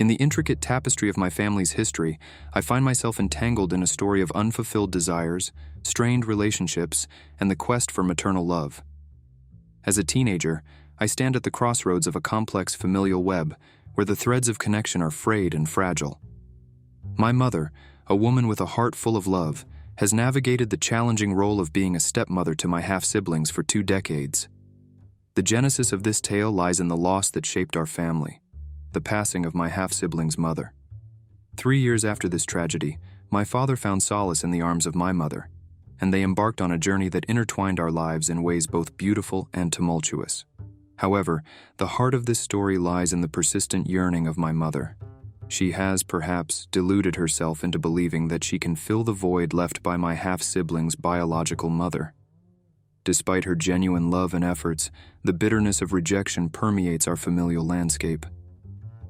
In the intricate tapestry of my family's history, I find myself entangled in a story of unfulfilled desires, strained relationships, and the quest for maternal love. As a teenager, I stand at the crossroads of a complex familial web where the threads of connection are frayed and fragile. My mother, a woman with a heart full of love, has navigated the challenging role of being a stepmother to my half-siblings for 2 decades. The genesis of this tale lies in the loss that shaped our family, the passing of my half-sibling's mother. 3 years after this tragedy, my father found solace in the arms of my mother, and they embarked on a journey that intertwined our lives in ways both beautiful and tumultuous. However, the heart of this story lies in the persistent yearning of my mother. She has, perhaps, deluded herself into believing that she can fill the void left by my half-sibling's biological mother. Despite her genuine love and efforts, the bitterness of rejection permeates our familial landscape.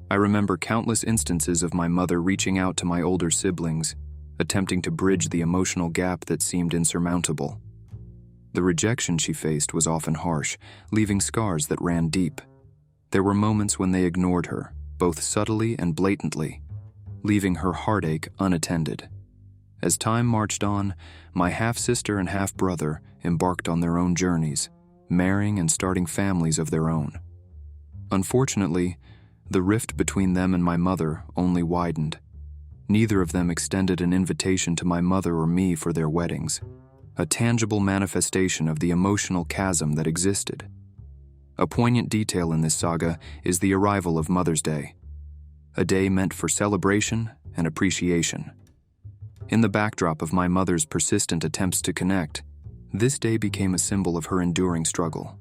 I remember countless instances of my mother reaching out to my older siblings, attempting to bridge the emotional gap that seemed insurmountable. The rejection she faced was often harsh, leaving scars that ran deep. There were moments when they ignored her, both subtly and blatantly, leaving her heartache unattended. As time marched on, my half-sister and half-brother embarked on their own journeys, marrying and starting families of their own. Unfortunately, the rift between them and my mother only widened. Neither of them extended an invitation to my mother or me for their weddings, a tangible manifestation of the emotional chasm that existed. A poignant detail in this saga is the arrival of Mother's Day, a day meant for celebration and appreciation. In the backdrop of my mother's persistent attempts to connect, this day became a symbol of her enduring struggle.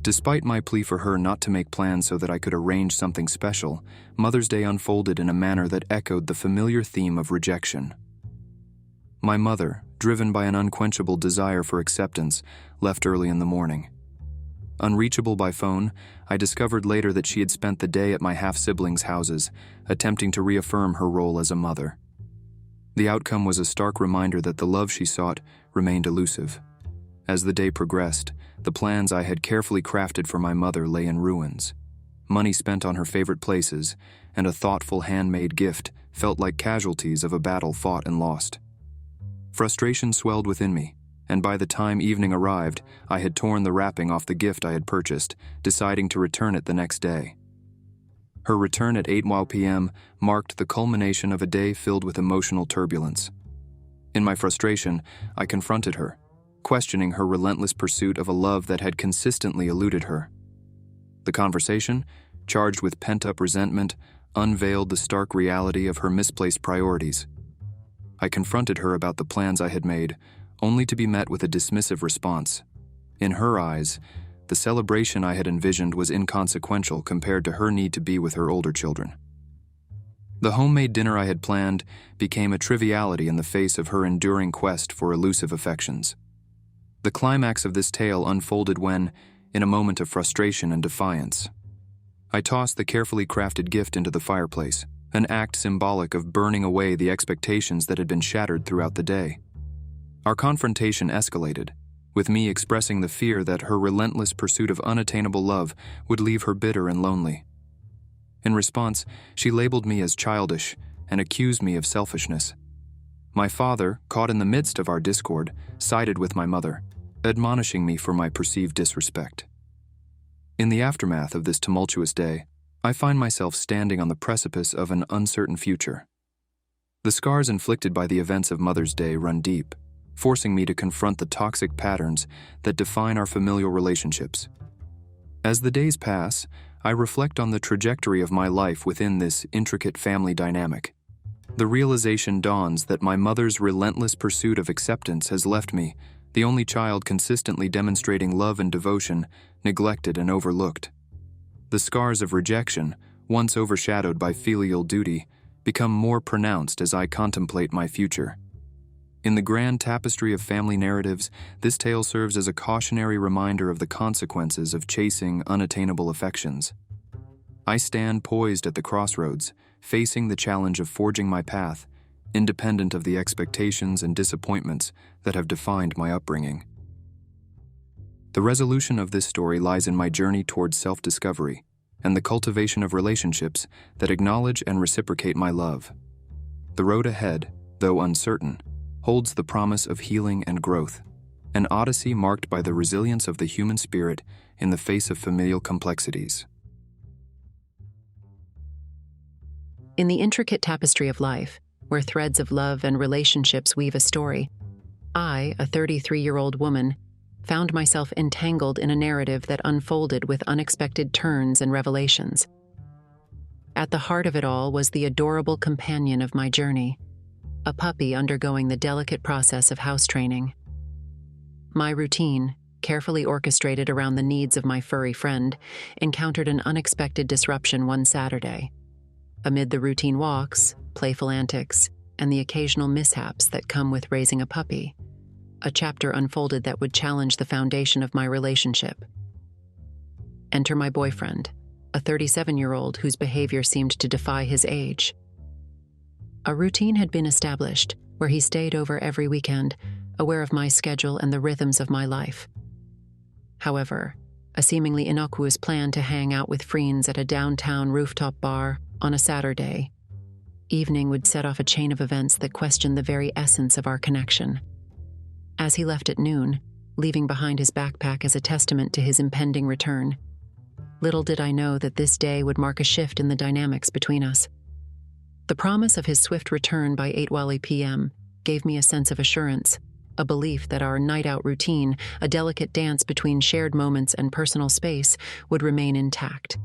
Despite my plea for her not to make plans so that I could arrange something special, Mother's Day unfolded in a manner that echoed the familiar theme of rejection. My mother, driven by an unquenchable desire for acceptance, left early in the morning. Unreachable by phone, I discovered later that she had spent the day at my half-siblings' houses, attempting to reaffirm her role as a mother. The outcome was a stark reminder that the love she sought remained elusive. As the day progressed, the plans I had carefully crafted for my mother lay in ruins. Money spent on her favorite places, and a thoughtful handmade gift felt like casualties of a battle fought and lost. Frustration swelled within me, and by the time evening arrived, I had torn the wrapping off the gift I had purchased, deciding to return it the next day. Her return at 8 p.m. marked the culmination of a day filled with emotional turbulence. In my frustration, I confronted her, questioning her relentless pursuit of a love that had consistently eluded her. The conversation, charged with pent-up resentment, unveiled the stark reality of her misplaced priorities. I confronted her about the plans I had made, only to be met with a dismissive response. In her eyes, the celebration I had envisioned was inconsequential compared to her need to be with her older children. The homemade dinner I had planned became a triviality in the face of her enduring quest for elusive affections. The climax of this tale unfolded when, in a moment of frustration and defiance, I tossed the carefully crafted gift into the fireplace, an act symbolic of burning away the expectations that had been shattered throughout the day. Our confrontation escalated, with me expressing the fear that her relentless pursuit of unattainable love would leave her bitter and lonely. In response, she labeled me as childish and accused me of selfishness. My father, caught in the midst of our discord, sided with my mother, admonishing me for my perceived disrespect. In the aftermath of this tumultuous day, I find myself standing on the precipice of an uncertain future. The scars inflicted by the events of Mother's Day run deep, forcing me to confront the toxic patterns that define our familial relationships. As the days pass, I reflect on the trajectory of my life within this intricate family dynamic. The realization dawns that my mother's relentless pursuit of acceptance has left me, the only child consistently demonstrating love and devotion, neglected and overlooked. The scars of rejection, once overshadowed by filial duty, become more pronounced as I contemplate my future. In the grand tapestry of family narratives, this tale serves as a cautionary reminder of the consequences of chasing unattainable affections. I stand poised at the crossroads, facing the challenge of forging my path, independent of the expectations and disappointments that have defined my upbringing. The resolution of this story lies in my journey towards self-discovery, and the cultivation of relationships that acknowledge and reciprocate my love. The road ahead, though uncertain, holds the promise of healing and growth, an odyssey marked by the resilience of the human spirit in the face of familial complexities. In the intricate tapestry of life, where threads of love and relationships weave a story, I, a 33-year-old woman, found myself entangled in a narrative that unfolded with unexpected turns and revelations. At the heart of it all was the adorable companion of my journey, a puppy undergoing the delicate process of house training. My routine, carefully orchestrated around the needs of my furry friend, encountered an unexpected disruption one Saturday. Amid the routine walks, playful antics, and the occasional mishaps that come with raising a puppy, a chapter unfolded that would challenge the foundation of my relationship. Enter my boyfriend, a 37-year-old whose behavior seemed to defy his age. A routine had been established where he stayed over every weekend, aware of my schedule and the rhythms of my life. However, a seemingly innocuous plan to hang out with friends at a downtown rooftop bar on a Saturday evening would set off a chain of events that questioned the very essence of our connection. As he left at noon, leaving behind his backpack as a testament to his impending return, little did I know that this day would mark a shift in the dynamics between us. The promise of his swift return by 8:00 p.m. gave me a sense of assurance, a belief that our night-out routine, a delicate dance between shared moments and personal space, would remain intact.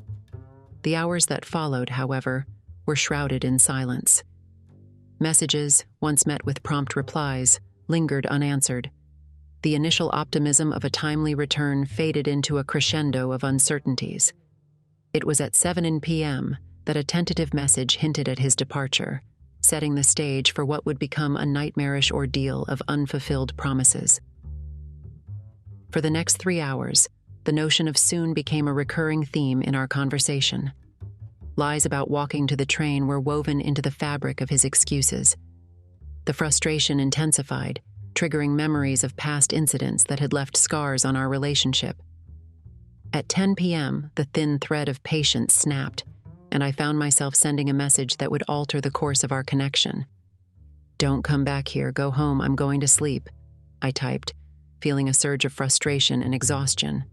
The hours that followed, however, were shrouded in silence. Messages, once met with prompt replies, lingered unanswered. The initial optimism of a timely return faded into a crescendo of uncertainties. It was at 7 p.m. that a tentative message hinted at his departure, setting the stage for what would become a nightmarish ordeal of unfulfilled promises. For the next 3 hours, the notion of soon became a recurring theme in our conversation. Lies about walking to the train were woven into the fabric of his excuses. The frustration intensified, triggering memories of past incidents that had left scars on our relationship. At 10 p.m., the thin thread of patience snapped, and I found myself sending a message that would alter the course of our connection. "Don't come back here, go home, I'm going to sleep," I typed, feeling a surge of frustration and exhaustion.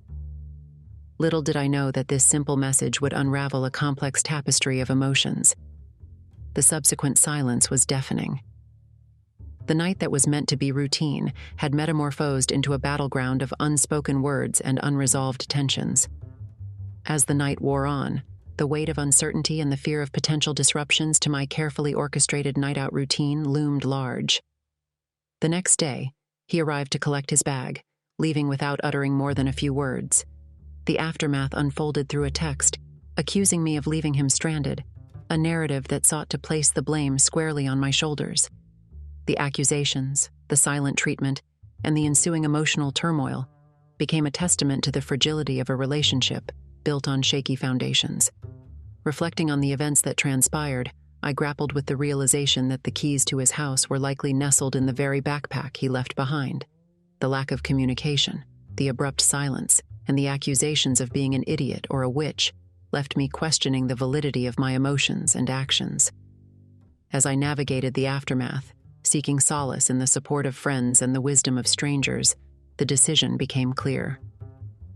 Little did I know that this simple message would unravel a complex tapestry of emotions. The subsequent silence was deafening. The night that was meant to be routine had metamorphosed into a battleground of unspoken words and unresolved tensions. As the night wore on, the weight of uncertainty and the fear of potential disruptions to my carefully orchestrated night-out routine loomed large. The next day, he arrived to collect his bag, leaving without uttering more than a few words. The aftermath unfolded through a text, accusing me of leaving him stranded, a narrative that sought to place the blame squarely on my shoulders. The accusations, the silent treatment, and the ensuing emotional turmoil became a testament to the fragility of a relationship built on shaky foundations. Reflecting on the events that transpired, I grappled with the realization that the keys to his house were likely nestled in the very backpack he left behind. The lack of communication, the abrupt silence, and the accusations of being an idiot or a witch left me questioning the validity of my emotions and actions. As I navigated the aftermath, seeking solace in the support of friends and the wisdom of strangers, the decision became clear.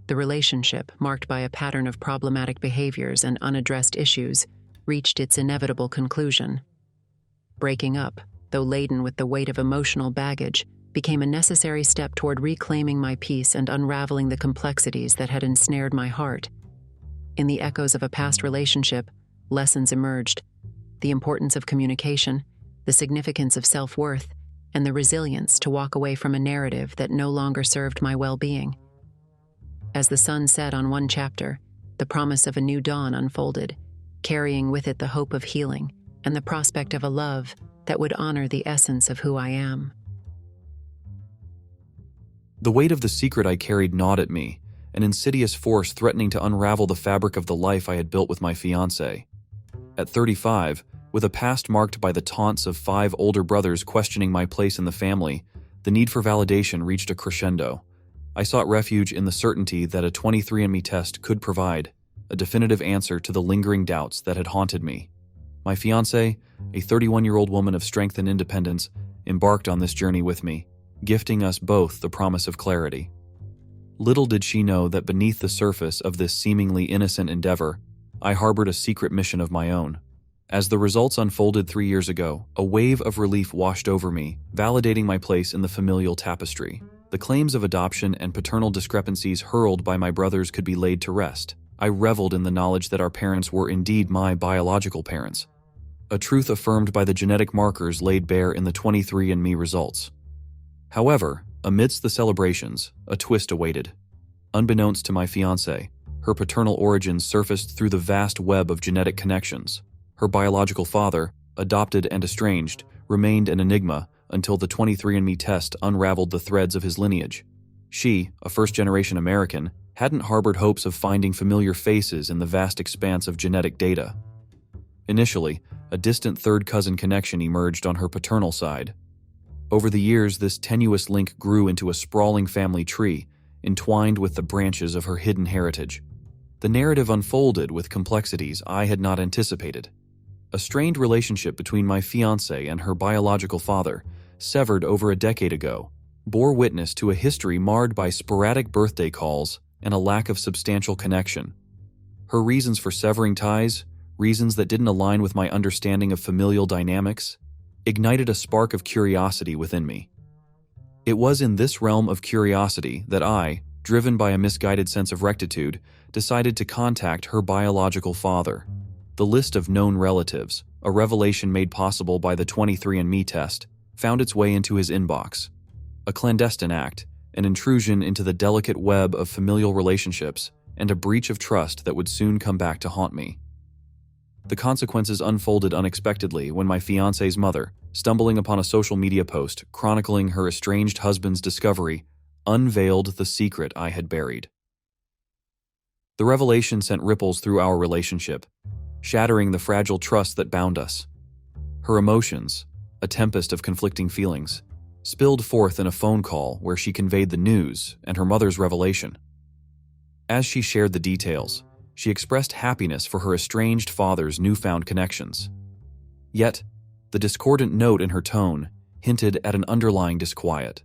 The relationship, marked by a pattern of problematic behaviors and unaddressed issues, reached its inevitable conclusion. Breaking up, though laden with the weight of emotional baggage, became a necessary step toward reclaiming my peace and unraveling the complexities that had ensnared my heart. In the echoes of a past relationship, lessons emerged: the importance of communication, the significance of self-worth, and the resilience to walk away from a narrative that no longer served my well-being. As the sun set on one chapter, the promise of a new dawn unfolded, carrying with it the hope of healing and the prospect of a love that would honor the essence of who I am. The weight of the secret I carried gnawed at me, an insidious force threatening to unravel the fabric of the life I had built with my fiancée. At 35, with a past marked by the taunts of 5 older brothers questioning my place in the family, the need for validation reached a crescendo. I sought refuge in the certainty that a 23andMe test could provide, a definitive answer to the lingering doubts that had haunted me. My fiancée, a 31-year-old woman of strength and independence, embarked on this journey with me, gifting us both the promise of clarity. Little did she know that beneath the surface of this seemingly innocent endeavor, I harbored a secret mission of my own. As the results unfolded 3 years ago, a wave of relief washed over me, validating my place in the familial tapestry. The claims of adoption and paternal discrepancies hurled by my brothers could be laid to rest. I reveled in the knowledge that our parents were indeed my biological parents, a truth affirmed by the genetic markers laid bare in the 23andMe results. However, amidst the celebrations, a twist awaited. Unbeknownst to my fiancée, her paternal origins surfaced through the vast web of genetic connections. Her biological father, adopted and estranged, remained an enigma until the 23andMe test unraveled the threads of his lineage. She, a first-generation American, hadn't harbored hopes of finding familiar faces in the vast expanse of genetic data. Initially, a distant third-cousin connection emerged on her paternal side. Over the years, this tenuous link grew into a sprawling family tree, entwined with the branches of her hidden heritage. The narrative unfolded with complexities I had not anticipated. A strained relationship between my fiancée and her biological father, severed over a decade ago, bore witness to a history marred by sporadic birthday calls and a lack of substantial connection. Her reasons for severing ties, reasons that didn't align with my understanding of familial dynamics, ignited a spark of curiosity within me. It was in this realm of curiosity that I, driven by a misguided sense of rectitude, decided to contact her biological father. The list of known relatives, a revelation made possible by the 23andMe test, found its way into his inbox. A clandestine act, an intrusion into the delicate web of familial relationships, and a breach of trust that would soon come back to haunt me. The consequences unfolded unexpectedly when my fiancé's mother, stumbling upon a social media post chronicling her estranged husband's discovery, unveiled the secret I had buried. The revelation sent ripples through our relationship, shattering the fragile trust that bound us. Her emotions, a tempest of conflicting feelings, spilled forth in a phone call where she conveyed the news and her mother's revelation. As she shared the details, she expressed happiness for her estranged father's newfound connections. Yet, the discordant note in her tone hinted at an underlying disquiet.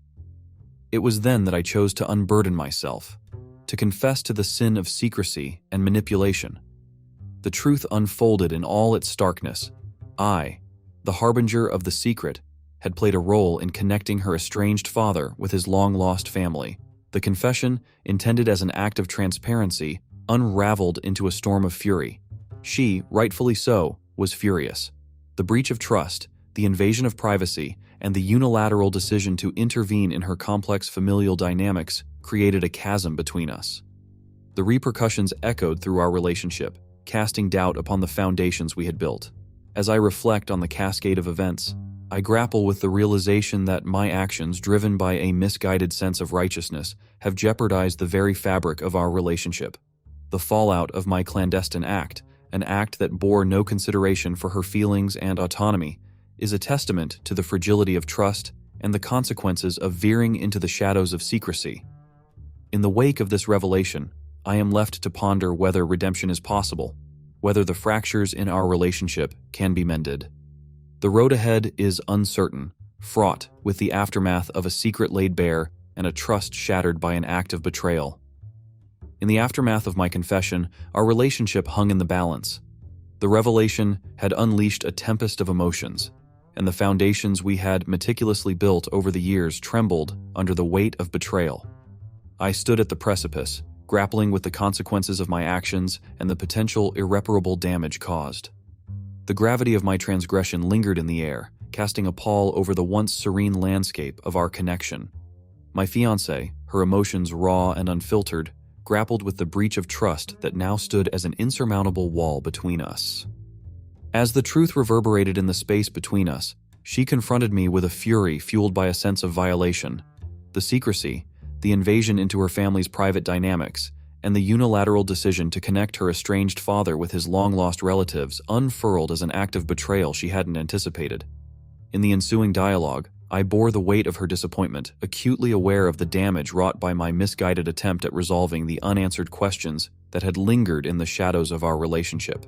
It was then that I chose to unburden myself, to confess to the sin of secrecy and manipulation. The truth unfolded in all its starkness. I, the harbinger of the secret, had played a role in connecting her estranged father with his long-lost family. The confession, intended as an act of transparency, unraveled into a storm of fury. She, rightfully so, was furious. The breach of trust, the invasion of privacy, and the unilateral decision to intervene in her complex familial dynamics created a chasm between us. The repercussions echoed through our relationship, casting doubt upon the foundations we had built. As I reflect on the cascade of events, I grapple with the realization that my actions, driven by a misguided sense of righteousness, have jeopardized the very fabric of our relationship. The fallout of my clandestine act, an act that bore no consideration for her feelings and autonomy, is a testament to the fragility of trust and the consequences of veering into the shadows of secrecy. In the wake of this revelation, I am left to ponder whether redemption is possible, whether the fractures in our relationship can be mended. The road ahead is uncertain, fraught with the aftermath of a secret laid bare and a trust shattered by an act of betrayal. In the aftermath of my confession, our relationship hung in the balance. The revelation had unleashed a tempest of emotions, and the foundations we had meticulously built over the years trembled under the weight of betrayal. I stood at the precipice, grappling with the consequences of my actions and the potential irreparable damage caused. The gravity of my transgression lingered in the air, casting a pall over the once serene landscape of our connection. My fiancée, her emotions raw and unfiltered, grappled with the breach of trust that now stood as an insurmountable wall between us. As the truth reverberated in the space between us, she confronted me with a fury fueled by a sense of violation. The secrecy, the invasion into her family's private dynamics, and the unilateral decision to connect her estranged father with his long-lost relatives unfurled as an act of betrayal she hadn't anticipated. In the ensuing dialogue, I bore the weight of her disappointment, acutely aware of the damage wrought by my misguided attempt at resolving the unanswered questions that had lingered in the shadows of our relationship.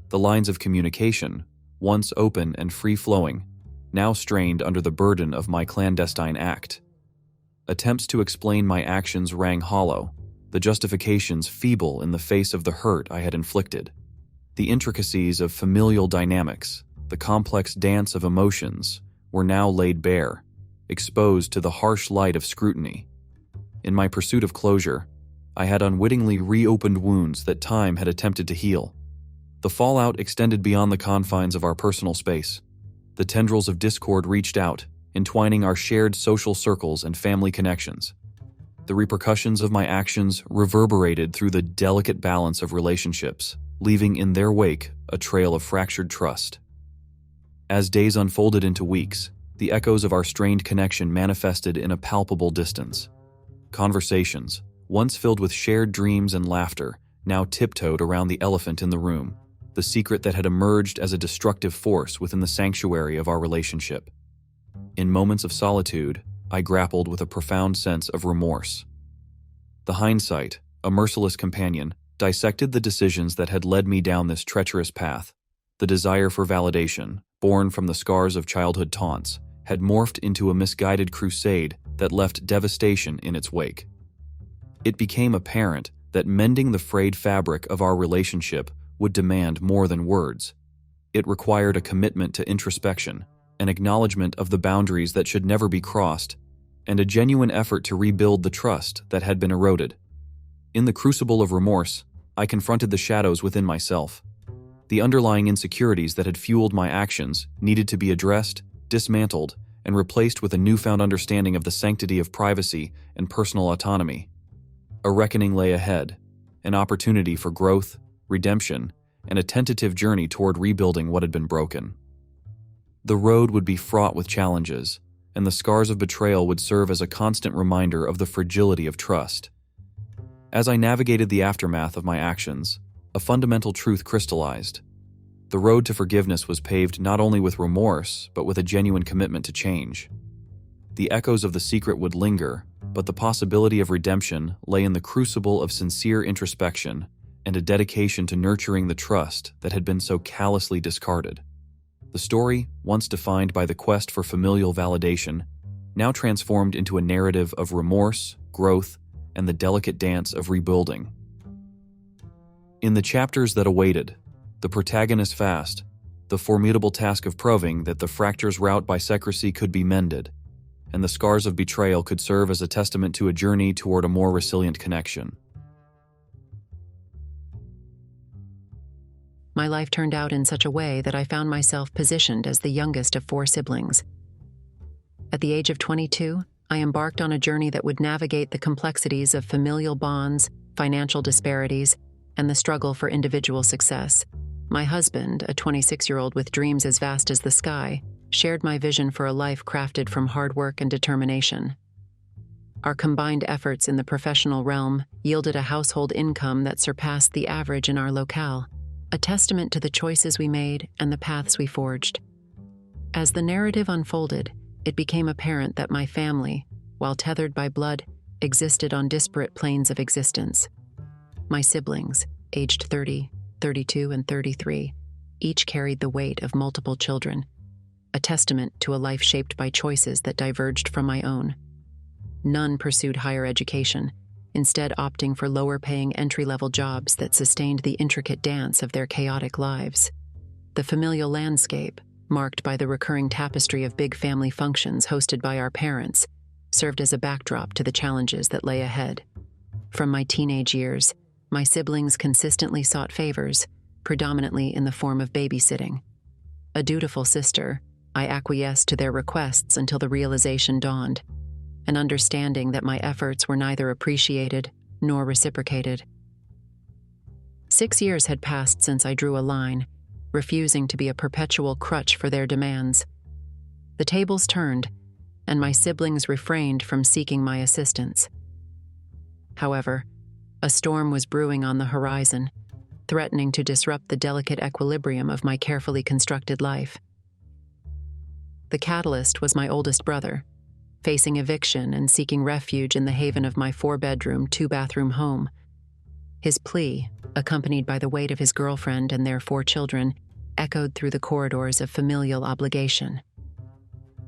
The lines of communication, once open and free-flowing, now strained under the burden of my clandestine act. Attempts to explain my actions rang hollow, the justifications feeble in the face of the hurt I had inflicted. The intricacies of familial dynamics, the complex dance of emotions, were now laid bare, exposed to the harsh light of scrutiny. In my pursuit of closure, I had unwittingly reopened wounds that time had attempted to heal. The fallout extended beyond the confines of our personal space. The tendrils of discord reached out, entwining our shared social circles and family connections. The repercussions of my actions reverberated through the delicate balance of relationships, leaving in their wake a trail of fractured trust. As days unfolded into weeks, the echoes of our strained connection manifested in a palpable distance. Conversations, once filled with shared dreams and laughter, now tiptoed around the elephant in the room, the secret that had emerged as a destructive force within the sanctuary of our relationship. In moments of solitude, I grappled with a profound sense of remorse. The hindsight, a merciless companion, dissected the decisions that had led me down this treacherous path. The desire for validation, born from the scars of childhood taunts, had morphed into a misguided crusade that left devastation in its wake. It became apparent that mending the frayed fabric of our relationship would demand more than words. It required a commitment to introspection, an acknowledgement of the boundaries that should never be crossed, and a genuine effort to rebuild the trust that had been eroded. In the crucible of remorse, I confronted the shadows within myself. The underlying insecurities that had fueled my actions needed to be addressed, dismantled, and replaced with a newfound understanding of the sanctity of privacy and personal autonomy. A reckoning lay ahead, an opportunity for growth, redemption, and a tentative journey toward rebuilding what had been broken. The road would be fraught with challenges, and the scars of betrayal would serve as a constant reminder of the fragility of trust. As I navigated the aftermath of my actions, a fundamental truth crystallized. The road to forgiveness was paved not only with remorse, but with a genuine commitment to change. The echoes of the secret would linger, but the possibility of redemption lay in the crucible of sincere introspection and a dedication to nurturing the trust that had been so callously discarded. The story, once defined by the quest for familial validation, now transformed into a narrative of remorse, growth, and the delicate dance of rebuilding. In the chapters that awaited, the protagonist faced the formidable task of proving that the fractures wrought by secrecy could be mended, and the scars of betrayal could serve as a testament to a journey toward a more resilient connection. My life turned out in such a way that I found myself positioned as the youngest of 4 siblings. At the age of 22, I embarked on a journey that would navigate the complexities of familial bonds, financial disparities, and the struggle for individual success. My husband, a 26-year-old with dreams as vast as the sky, shared my vision for a life crafted from hard work and determination. Our combined efforts in the professional realm yielded a household income that surpassed the average in our locale, a testament to the choices we made and the paths we forged. As the narrative unfolded, it became apparent that my family, while tethered by blood, existed on disparate planes of existence. My siblings, aged 30, 32, and 33, each carried the weight of multiple children, a testament to a life shaped by choices that diverged from my own. None pursued higher education, instead opting for lower-paying entry-level jobs that sustained the intricate dance of their chaotic lives. The familial landscape, marked by the recurring tapestry of big family functions hosted by our parents, served as a backdrop to the challenges that lay ahead. From my teenage years, my siblings consistently sought favors, predominantly in the form of babysitting. A dutiful sister, I acquiesced to their requests until the realization dawned, an understanding that my efforts were neither appreciated nor reciprocated. 6 years had passed since I drew a line, refusing to be a perpetual crutch for their demands. The tables turned, and my siblings refrained from seeking my assistance. However, a storm was brewing on the horizon, threatening to disrupt the delicate equilibrium of my carefully constructed life. The catalyst was my oldest brother, facing eviction and seeking refuge in the haven of my 4-bedroom, 2-bathroom home. His plea, accompanied by the weight of his girlfriend and their 4 children, echoed through the corridors of familial obligation.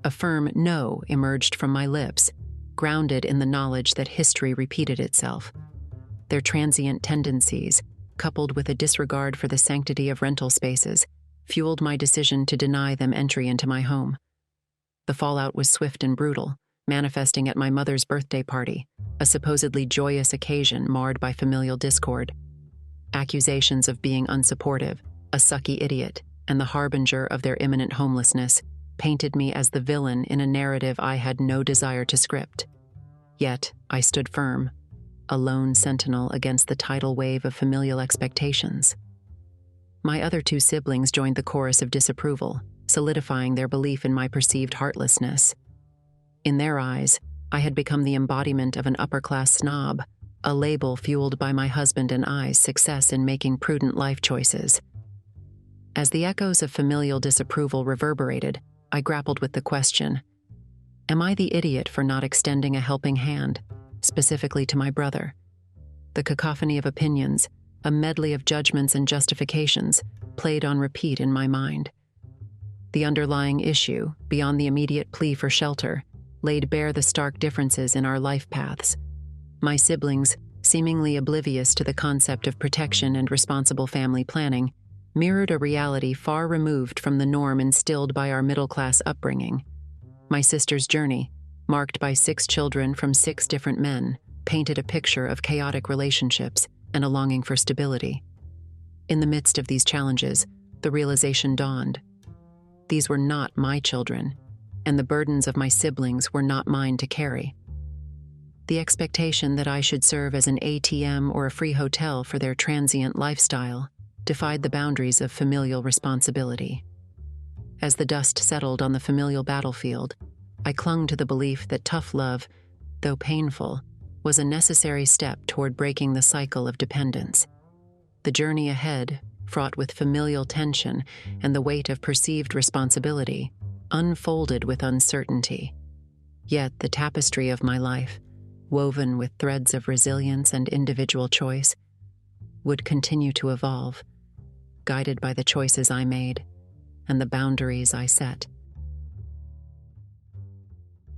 A firm no emerged from my lips, grounded in the knowledge that history repeated itself. Their transient tendencies, coupled with a disregard for the sanctity of rental spaces, fueled my decision to deny them entry into my home. The fallout was swift and brutal, manifesting at my mother's birthday party, a supposedly joyous occasion marred by familial discord. Accusations of being unsupportive, a sucky idiot, and the harbinger of their imminent homelessness painted me as the villain in a narrative I had no desire to script. Yet, I stood firm, a lone sentinel against the tidal wave of familial expectations. My other 2 siblings joined the chorus of disapproval, solidifying their belief in my perceived heartlessness. In their eyes, I had become the embodiment of an upper-class snob, a label fueled by my husband and I's success in making prudent life choices. As the echoes of familial disapproval reverberated, I grappled with the question, am I the idiot for not extending a helping hand, specifically to my brother? The cacophony of opinions, a medley of judgments and justifications, played on repeat in my mind. The underlying issue, beyond the immediate plea for shelter, laid bare the stark differences in our life paths. My siblings, seemingly oblivious to the concept of protection and responsible family planning, mirrored a reality far removed from the norm instilled by our middle-class upbringing. My sister's journey, marked by 6 children from 6 different men, painted a picture of chaotic relationships and a longing for stability. In the midst of these challenges, the realization dawned. These were not my children, and the burdens of my siblings were not mine to carry. The expectation that I should serve as an ATM or a free hotel for their transient lifestyle defied the boundaries of familial responsibility. As the dust settled on the familial battlefield, I clung to the belief that tough love, though painful, was a necessary step toward breaking the cycle of dependence. The journey ahead, fraught with familial tension and the weight of perceived responsibility, unfolded with uncertainty. Yet the tapestry of my life, woven with threads of resilience and individual choice, would continue to evolve, guided by the choices I made and the boundaries I set.